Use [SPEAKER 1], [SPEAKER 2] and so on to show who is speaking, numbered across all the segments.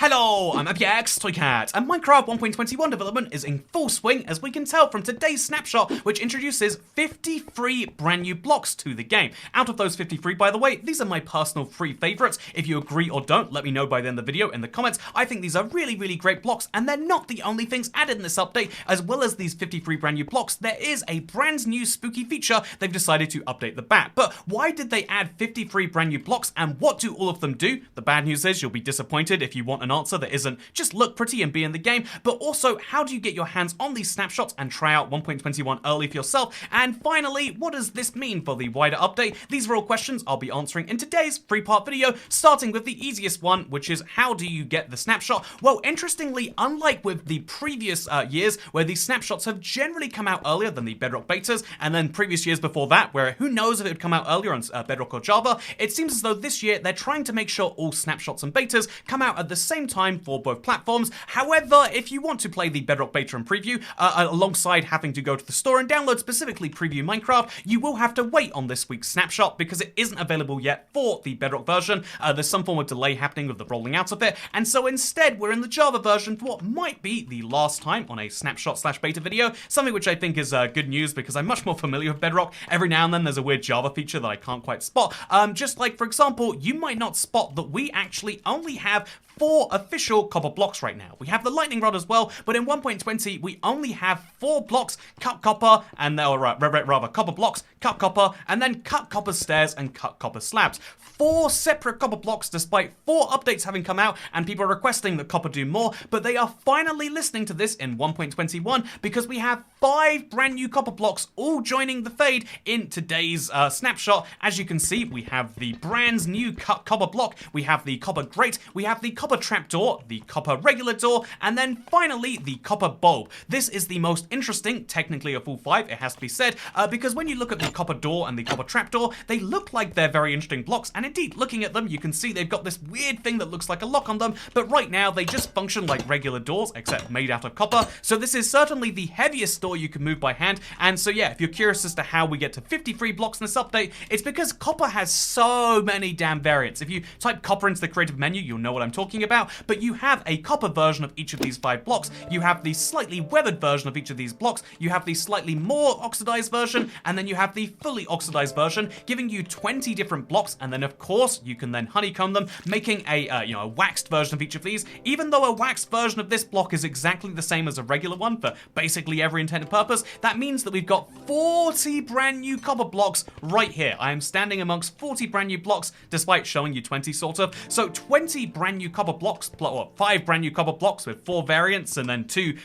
[SPEAKER 1] Hello, I'm AppyX Toycat, and Minecraft 1.21 development is in full swing, as we can tell from today's snapshot, which introduces 53 brand new blocks to the game. Out of those 53, by the way, these are my personal free favorites. If you agree or don't, let me know by the end of the video in the comments. I think these are really, really great blocks, and they're not the only things added in this update. As well as these 53 brand new blocks, there is a brand new spooky feature they've decided to update the bat. But why did they add 53 brand new blocks, and what do all of them do? The bad news is you'll be disappointed if you want an answer that isn't just look pretty and be in the game, but also how do you get your hands on these snapshots and try out 1.21 early for yourself? And finally, what does this mean for the wider update? These are all questions I'll be answering in today's three-part video, starting with the easiest one, which is how do you get the snapshot? Well, interestingly, unlike with the previous years, where these snapshots have generally come out earlier than the Bedrock betas, and then previous years before that, where who knows if it would come out earlier on Bedrock or Java, it seems as though this year they're trying to make sure all snapshots and betas come out at the same time for both platforms. However, if you want to play the Bedrock beta and preview, alongside having to go to the store and download specifically Preview Minecraft, you will have to wait on this week's snapshot because it isn't available yet for the Bedrock version. There's some form of delay happening with the rolling out of it, and so instead we're in the Java version for what might be the last time on a snapshot/beta video, something which I think is good news because I'm much more familiar with Bedrock. Every now and then there's a weird Java feature that I can't quite spot. Just like, for example, you might not spot that we actually only have 4 official copper blocks right now. We have the lightning rod as well, but in 1.20 we only have 4 blocks, cut copper, and rather copper blocks, cut copper, and then cut copper stairs and cut copper slabs. 4 separate copper blocks, despite 4 updates having come out and people are requesting that copper do more, but they are finally listening to this in 1.21 because we have 5 brand new copper blocks all joining the fade in today's snapshot. As you can see, we have the brand new cut copper block, we have the copper grate, we have the copper trapdoor, the copper regular door, and then finally the copper bulb. This is the most interesting, technically a full 5, it has to be said, because when you look at the copper door and the copper trapdoor, they look like they're very interesting blocks, and indeed, looking at them, you can see they've got this weird thing that looks like a lock on them, but right now they just function like regular doors, except made out of copper. So this is certainly the heaviest door you can move by hand, and so yeah, if you're curious as to how we get to 53 blocks in this update, it's because copper has so many damn variants. If you type copper into the creative menu, you'll know what I'm talking about, but you have a copper version of each of these 5 blocks, you have the slightly weathered version of each of these blocks, you have the slightly more oxidized version, and then you have the fully oxidized version, giving you 20 different blocks, and then of course you can then honeycomb them, making a a waxed version of each of these. Even though a waxed version of this block is exactly the same as a regular one for basically every intended purpose, that means that we've got 40 brand new copper blocks right here. I am standing amongst 40 brand new blocks, despite showing you 20 sort of. So 20 brand new copper blocks, or 5 brand new copper blocks with 4 variants and then 2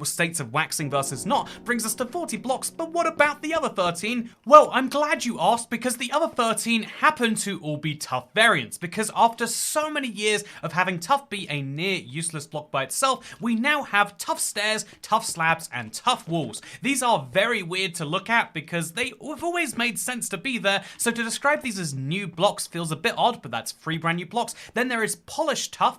[SPEAKER 1] states of waxing versus not, brings us to 40 blocks. But what about the other 13? Well, I'm glad you asked, because the other 13 happen to all be tough variants, because after so many years of having tough be a near useless block by itself, we now have tough stairs, tough slabs, and tough walls. These are very weird to look at because they've always made sense to be there, so to describe these as new blocks feels a bit odd, but that's 3 brand new blocks. Then there is polished tough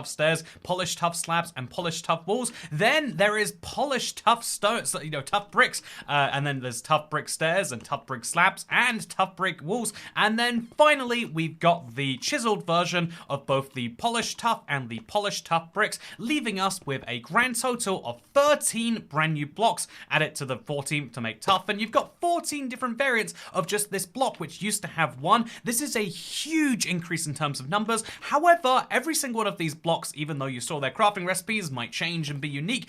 [SPEAKER 1] stairs, polished tough slabs, and polished tough walls. Then there is polished tough stones, tough bricks, and then there's tough brick stairs and tough brick slabs and tough brick walls. And then finally we've got the chiseled version of both the polished tough and the polished tough bricks, leaving us with a grand total of 13 brand new blocks. Add it to the 14 to make tough, and you've got 14 different variants of just this block, which used to have 1. This is a huge increase in terms of numbers. However, every single one of these blocks, even though you saw their crafting recipes might change and be unique,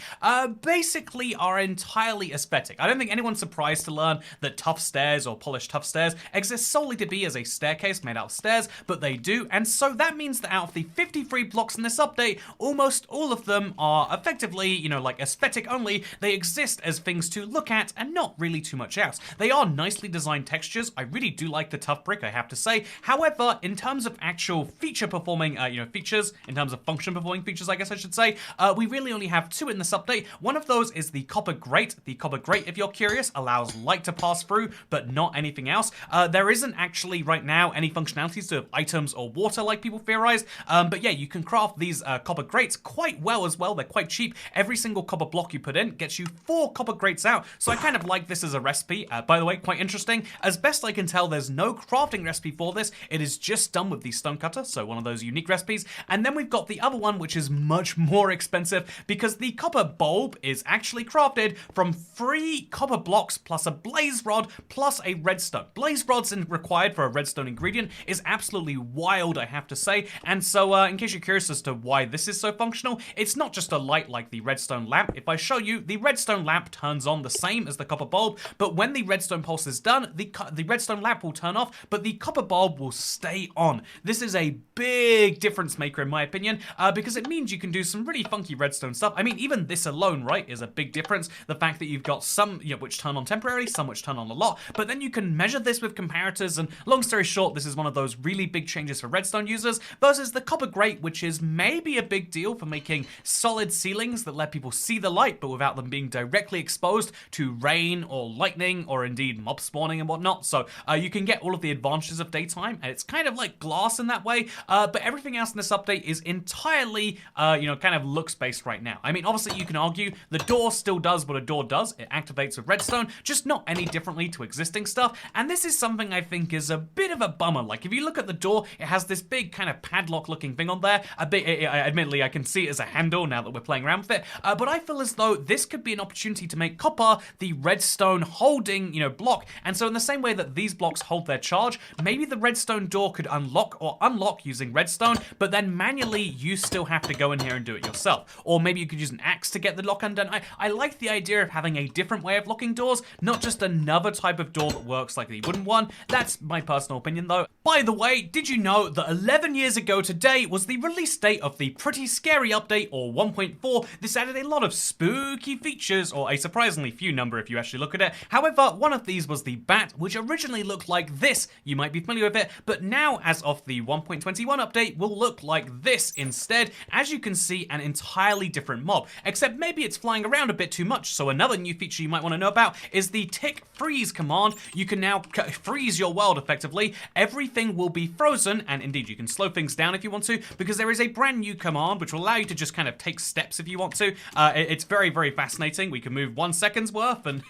[SPEAKER 1] basically are entirely aesthetic. I don't think anyone's surprised to learn that tough stairs or polished tough stairs exist solely to be as a staircase made out of stairs, but they do, and so that means that out of the 53 blocks in this update, almost all of them are effectively, like aesthetic only. They exist as things to look at and not really too much else. They are nicely designed textures. I really do like the tough brick, I have to say. However, in terms of actual feature performing, features, in terms of function performing features, I guess I should say, we really only have 2 in this update. One of those is the copper grate. The copper grate, if you're curious, allows light to pass through, but not anything else. There isn't actually right now any functionalities to items or water like people theorized, but yeah, you can craft these copper grates quite well as well. They're quite cheap. Every single copper block you put in gets you 4 copper grates out, so I kind of like this as a recipe. By the way, quite interesting. As best I can tell, there's no crafting recipe for this. It is just done with the stonecutter, so one of those unique recipes. And then we've got the other one, which is much more expensive because the copper bulb is actually crafted from 3 copper blocks plus a blaze rod plus a redstone. Blaze rods required for a redstone ingredient is absolutely wild, I have to say. And so in case you're curious as to why this is so functional, it's not just a light like the redstone lamp. If I show you, the redstone lamp turns on the same as the copper bulb, but when the redstone pulse is done, the redstone lamp will turn off, but the copper bulb will stay on. This is a big difference maker in my opinion, because it means you can do some really funky redstone stuff. I mean, even this alone, right, is a big difference. The fact that you've got some, which turn on temporarily, some which turn on a lot, but then you can measure this with comparators, and long story short, this is one of those really big changes for redstone users versus the copper grate, which is maybe a big deal for making solid ceilings that let people see the light, but without them being directly exposed to rain or lightning or indeed mob spawning and whatnot. So you can get all of the advantages of daytime, and it's kind of like glass in that way, but everything else in this update is entirely, kind of looks-based right now. I mean, obviously you can argue the door still does what a door does. It activates with redstone, just not any differently to existing stuff, and this is something I think is a bit of a bummer. Like, if you look at the door, it has this big kind of padlock-looking thing on there. Admittedly, I can see it as a handle now that we're playing around with it, but I feel as though this could be an opportunity to make copper the redstone holding, block, and so in the same way that these blocks hold their charge, maybe the redstone door could unlock using redstone, but then manually you still have to go in here and do it yourself. Or maybe you could use an axe to get the lock undone. I like the idea of having a different way of locking doors, not just another type of door that works like the wooden one. That's my personal opinion though. By the way, did you know that 11 years ago today was the release date of the Pretty Scary Update, or 1.4? This added a lot of spooky features, or a surprisingly few number if you actually look at it. However, one of these was the bat, which originally looked like this. You might be familiar with it, but now, as of the 1.21 update, will look like this instead. As you can see, an entirely different mob, except maybe it's flying around a bit too much. So another new feature you might want to know about is the tick freeze command. You can now freeze your world effectively. Everything will be frozen, and indeed you can slow things down if you want to, because there is a brand new command which will allow you to just kind of take steps if you want to. It's very, very fascinating. We can move 1 second's worth and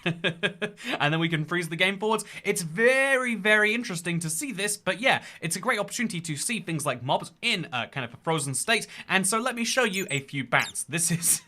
[SPEAKER 1] and then we can freeze the game forwards. It's very, very interesting to see this, but yeah, it's a great opportunity to see things like mobs in kind of a frozen state. And so let me show you a few bats. This is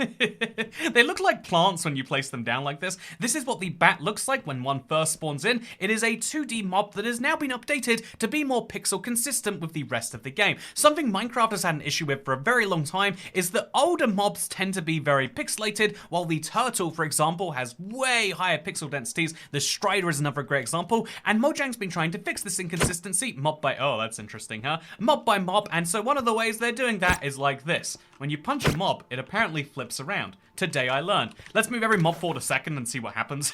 [SPEAKER 1] they look like plants when you place them down like this. This is what the bat looks like when one first spawns in. It is a 2D mob that has now been updated to be more pixel consistent with the rest of the game. Something Minecraft has had an issue with for a very long time is that older mobs tend to be very pixelated, while the turtle, for example, has way higher pixel densities. The strider is another great example, and Mojang's been trying to fix this inconsistency mob by, oh, that's interesting, huh? Mob by mob, and so one of the ways they're doing that is like this. When you punch a mob, it apparently flips around. Today I learned. Let's move every mob forward a second and see what happens.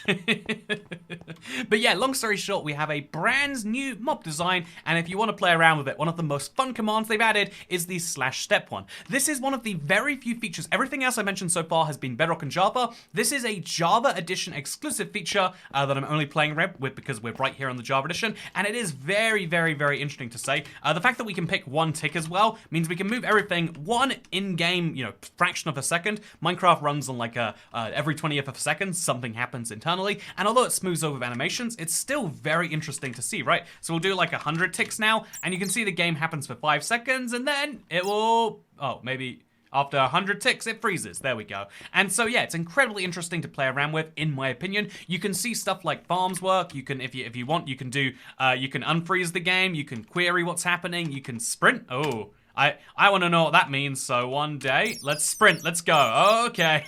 [SPEAKER 1] But yeah, long story short, we have a brand new mob design, and if you want to play around with it, one of the most fun commands they've added is the /step one. This is one of the very few features. Everything else I mentioned so far has been Bedrock and Java. This is a Java Edition exclusive feature that I'm only playing around with because we're right here on the Java Edition, and it is very, very, very interesting to say. The fact that we can pick one tick as well means we can move everything one in-game, fraction of a second. Minecraft runs on like every 20th of a second, something happens internally, and although it smooths over with animations, it's still very interesting to see, right? So we'll do like 100 ticks now, and you can see the game happens for 5 seconds, and then it will, maybe after 100 ticks, it freezes. There we go. And so yeah, it's incredibly interesting to play around with, in my opinion. You can see stuff like farms work. You can, if you want, you can do, you can unfreeze the game. You can query what's happening. You can sprint. Oh. I want to know what that means, so one day, let's sprint, let's go. Okay.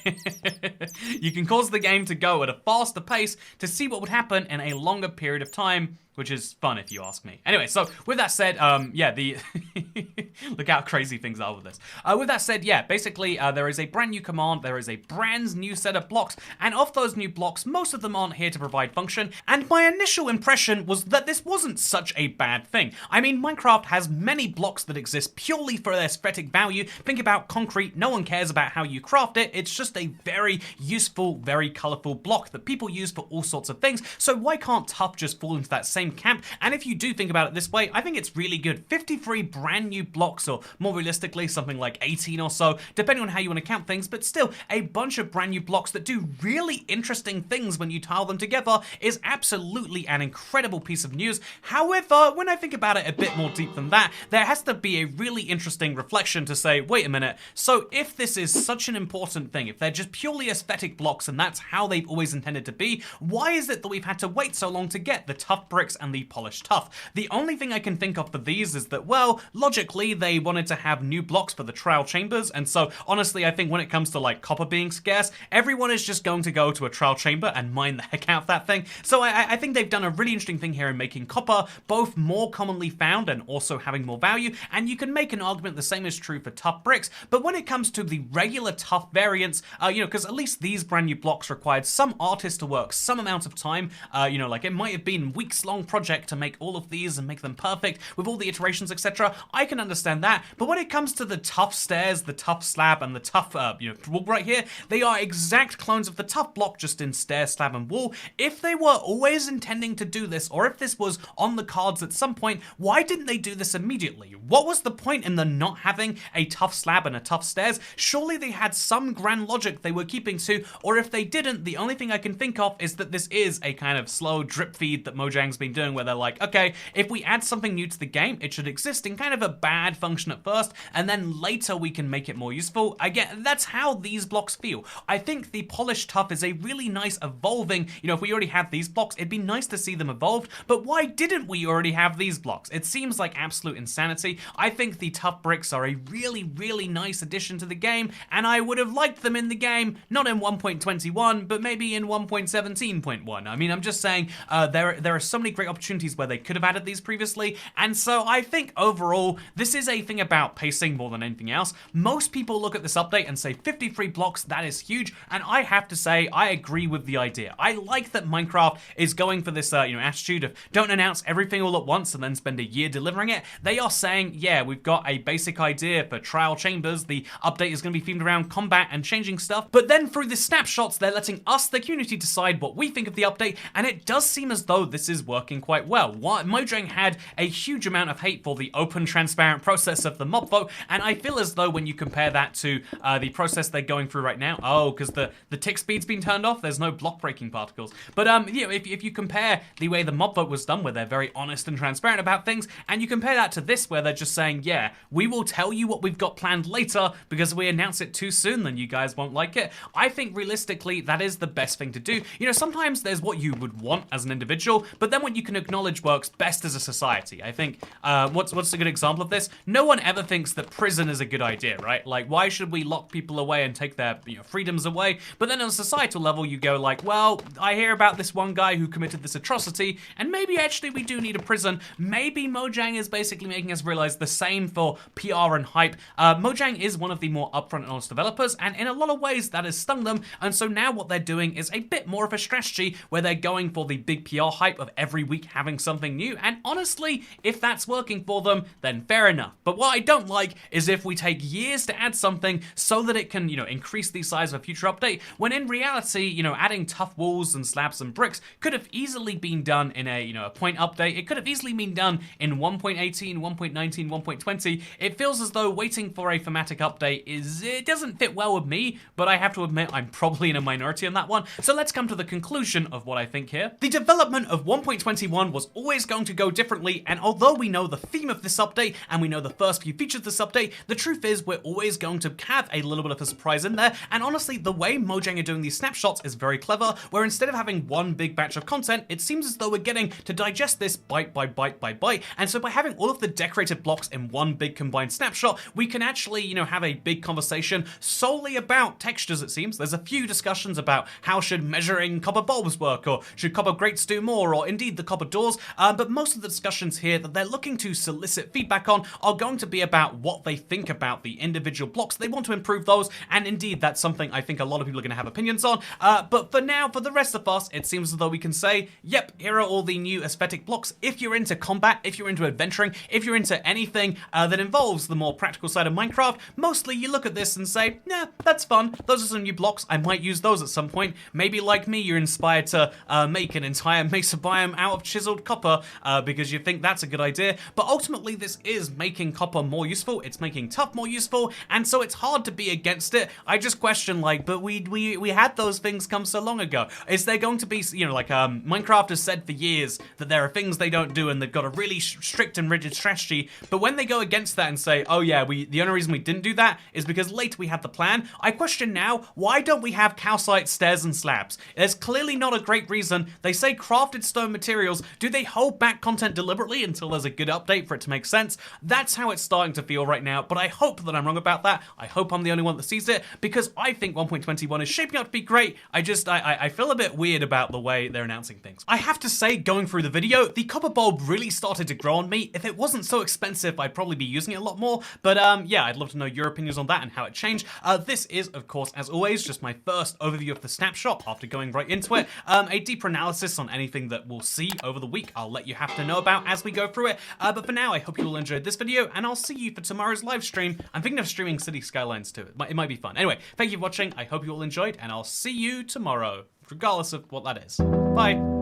[SPEAKER 1] You can cause the game to go at a faster pace to see what would happen in a longer period of time, which is fun if you ask me. Anyway, so with that said, yeah, look how crazy things are with this. With that said, yeah, basically there is a brand new command, there is a brand new set of blocks, and of those new blocks, most of them aren't here to provide function, and my initial impression was that this wasn't such a bad thing. I mean, Minecraft has many blocks that exist purely for their aesthetic value. Think about concrete, no one cares about how you craft it, it's just a very useful, very colorful block that people use for all sorts of things, so why can't Tuff just fall into that same same camp, and if you do think about it this way, I think it's really good. 53 brand new blocks, or more realistically, something like 18 or so, depending on how you want to count things, but still, a bunch of brand new blocks that do really interesting things when you tile them together is absolutely an incredible piece of news. However, when I think about it a bit more deep than that, there has to be a really interesting reflection to say, wait a minute, so if this is such an important thing, if they're just purely aesthetic blocks and that's how they've always intended to be, why is it that we've had to wait so long to get the tough bricks and the polished tough? The only thing I can think of for these is that, well, logically, they wanted to have new blocks for the trial chambers, and so honestly, I think when it comes to like copper being scarce, everyone is just going to go to a trial chamber and mine the heck out of that thing. So I think they've done a really interesting thing here in making copper both more commonly found and also having more value, and you can make an argument the same is true for tough bricks, but when it comes to the regular tough variants, because at least these brand new blocks required some artist to work some amount of time, like it might have been weeks-long project to make all of these and make them perfect with all the iterations, etc. I can understand that, but when it comes to the tough stairs, the tough slab, and the tough, wall right here, they are exact clones of the tough block, just in stair, slab, and wall. If they were always intending to do this, or if this was on the cards at some point, why didn't they do this immediately? What was the point in them not having a tough slab and a tough stairs? Surely they had some grand logic they were keeping to, or if they didn't, the only thing I can think of is that this is a kind of slow drip feed that Mojang's been doing, where they're like, okay, if we add something new to the game, it should exist in kind of a bad function at first, and then later we can make it more useful. That's how these blocks feel. I think the polished tough is a really nice evolving, if we already have these blocks, it'd be nice to see them evolved, but why didn't we already have these blocks? It seems like absolute insanity. I think the tough bricks are a really, really nice addition to the game, and I would have liked them in the game, not in 1.21, but maybe in 1.17.1. I mean, I'm just saying, there are so many great opportunities where they could have added these previously, and so I think overall, this is a thing about pacing more than anything else. Most people look at this update and say 53 blocks, that is huge, and I have to say, I agree with the idea. I like that Minecraft is going for this, attitude of don't announce everything all at once and then spend a year delivering it. They are saying, yeah, we've got a basic idea for trial chambers, the update is going to be themed around combat and changing stuff, but then through the snapshots, they're letting us, the community, decide what we think of the update, and it does seem as though this is working quite well. Mojang had a huge amount of hate for the open, transparent process of the mob vote, and I feel as though when you compare that to the process they're going through right now, because the tick speed's been turned off, there's no block breaking particles, but if you compare the way the mob vote was done, where they're very honest and transparent about things, and you compare that to this, where they're just saying, yeah, we will tell you what we've got planned later, because we announce it too soon, then you guys won't like it. I think realistically, that is the best thing to do. Sometimes there's what you would want as an individual, but then what you can acknowledge works best as a society. I think, what's a good example of this? No one ever thinks that prison is a good idea, right? Like, why should we lock people away and take their freedoms away? But then on a societal level, you go like, well, I hear about this one guy who committed this atrocity, and maybe actually we do need a prison. Maybe Mojang is basically making us realize the same for PR and hype. Mojang is one of the more upfront and honest developers, and in a lot of ways that has stung them, and so now what they're doing is a bit more of a strategy where they're going for the big PR hype of every week having something new, and honestly, if that's working for them, then fair enough. But what I don't like is if we take years to add something so that it can, increase the size of a future update, when in reality, adding tough walls and slabs and bricks could have easily been done in a point update. It could have easily been done in 1.18, 1.19, 1.20. It feels as though waiting for a thematic update it doesn't fit well with me, but I have to admit I'm probably in a minority on that one. So let's come to the conclusion of what I think here. The development of 1.21 was always going to go differently, and although we know the theme of this update and we know the first few features of this update, the truth is we're always going to have a little bit of a surprise in there, and honestly, the way Mojang are doing these snapshots is very clever, where instead of having one big batch of content, it seems as though we're getting to digest this bite by bite by bite, and so by having all of the decorated blocks in one big combined snapshot, we can actually, have a big conversation solely about textures, it seems. There's a few discussions about how should measuring copper bulbs work, or should copper grates do more, or indeed the copper doors, but most of the discussions here that they're looking to solicit feedback on are going to be about what they think about the individual blocks. They want to improve those, and indeed that's something I think a lot of people are going to have opinions on, but for now, for the rest of us, it seems as though we can say, yep, here are all the new aesthetic blocks. If you're into combat, if you're into adventuring, if you're into anything that involves the more practical side of Minecraft, mostly you look at this and say, yeah, that's fun. Those are some new blocks. I might use those at some point. Maybe like me, you're inspired to make an entire mesa biome out out of chiseled copper because you think that's a good idea, but ultimately this is making copper more useful, it's making tough more useful, and so it's hard to be against it. I just question, like, but we had those things come so long ago. Is there going to be, you know, like, Minecraft has said for years that there are things they don't do and they've got a really strict and rigid strategy, but when they go against that and say, oh yeah, the only reason we didn't do that is because later we had the plan, I question now, why don't we have calcite, stairs, and slabs? There's clearly not a great reason. They say crafted stone materials. Do they hold back content deliberately until there's a good update for it to make sense? That's how it's starting to feel right now, but I hope that I'm wrong about that. I hope I'm the only one that sees it, because I think 1.21 is shaping up to be great. I feel a bit weird about the way they're announcing things. I have to say, going through the video, the copper bulb really started to grow on me. If it wasn't so expensive, I'd probably be using it a lot more, but yeah, I'd love to know your opinions on that and how it changed. This is, of course, as always, just my first overview of the snapshot after going right into it. A deeper analysis on anything that we'll see over the week, I'll let you have to know about as we go through it. But for now, I hope you all enjoyed this video, and I'll see you for tomorrow's live stream. I'm thinking of streaming City Skylines too. It might be fun. Anyway, thank you for watching. I hope you all enjoyed, and I'll see you tomorrow, regardless of what that is. Bye.